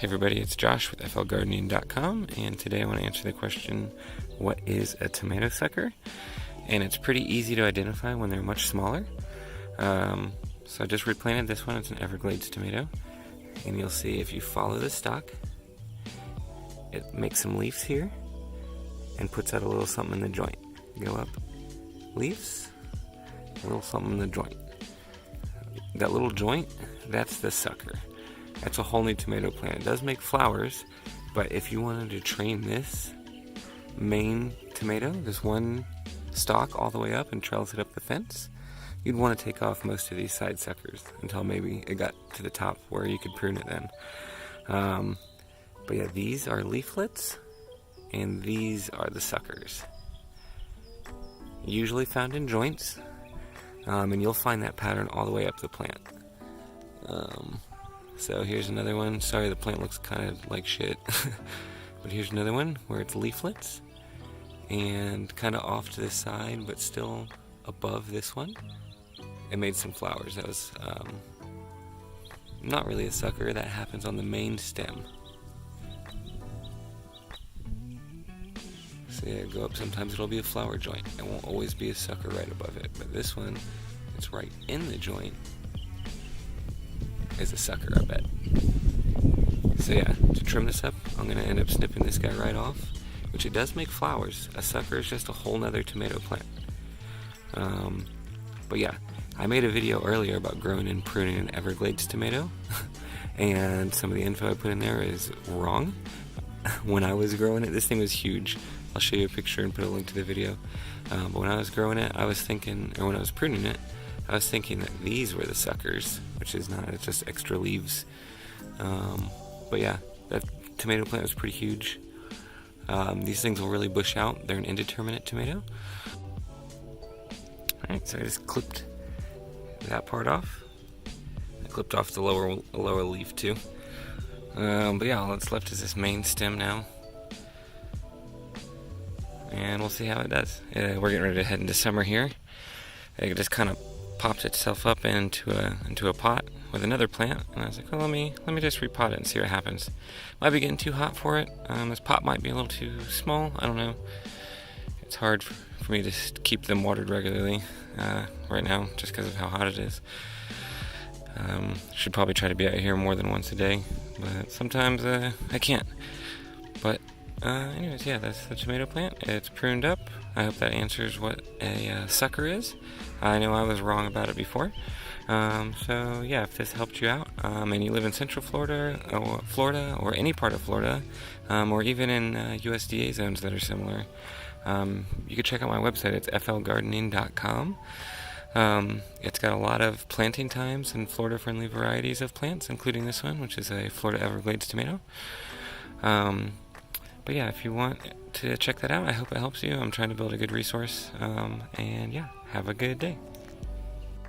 Hey everybody, it's Josh with flgardening.com, and today I want to answer the question, what is a tomato sucker? And it's pretty easy to identify when they're much smaller. So I just replanted this one. It's an Everglades tomato, and you'll see if you follow the stalk, it makes some leaves here and puts out a little something in the joint. Go up, leaves, a little something in the joint. That little joint, that's the sucker. That's a whole new tomato plant. It does make flowers, but if you wanted to train this main tomato, this one stalk all the way up and trails it up the fence, you'd want to take off most of these side suckers until maybe it got to the top where you could prune it then. But yeah, these are leaflets and these are the suckers. Usually found in joints, and you'll find that pattern all the way up the plant. So here's another one. Sorry, the plant looks kind of like shit. But here's another one where it's leaflets and kind of off to the side, but still above this one. It made some flowers. That was not really a sucker. That happens on the main stem. So yeah, go up. Sometimes it'll be a flower joint. It won't always be a sucker right above it. But this one, it's right in the joint. Is a sucker, I bet. So yeah, to trim this up, I'm going to end up snipping this guy right off, which it does make flowers. A sucker is just a whole nother tomato plant. But yeah, I made a video earlier about growing and pruning an Everglades tomato, and some of the info I put in there is wrong. When I was growing it, this thing was huge. I'll show you a picture and put a link to the video. But when I was growing it, I was thinking, or when I was pruning it, I was thinking that these were the suckers, which is not, it's just extra leaves. But yeah, that tomato plant was pretty huge. These things will really bush out. They're an indeterminate tomato. Alright, so I just clipped that part off. I clipped off the lower leaf too. But yeah, all that's left is this main stem now. And we'll see how it does. We're getting ready to head into summer here. It just kind of popped itself up into a pot with another plant, and I was like, well, let me just repot it and see what happens. Might be getting too hot for it. This pot might be a little too small. I don't know. It's hard for me to keep them watered regularly right now, just because of how hot it is. Should probably try to be out here more than once a day, but sometimes I can't. But anyways, yeah, that's the tomato plant. It's pruned up. I hope that answers what a sucker is. I know I was wrong about it before. So yeah, if this helped you out, and you live in Central Florida, or any part of Florida, or even in USDA zones that are similar, you can check out my website. It's flgardening.com. It's got a lot of planting times and Florida-friendly varieties of plants, including this one, which is a Florida Everglades tomato. But yeah, if you want to check that out, I hope it helps you. I'm trying to build a good resource. And yeah, have a good day.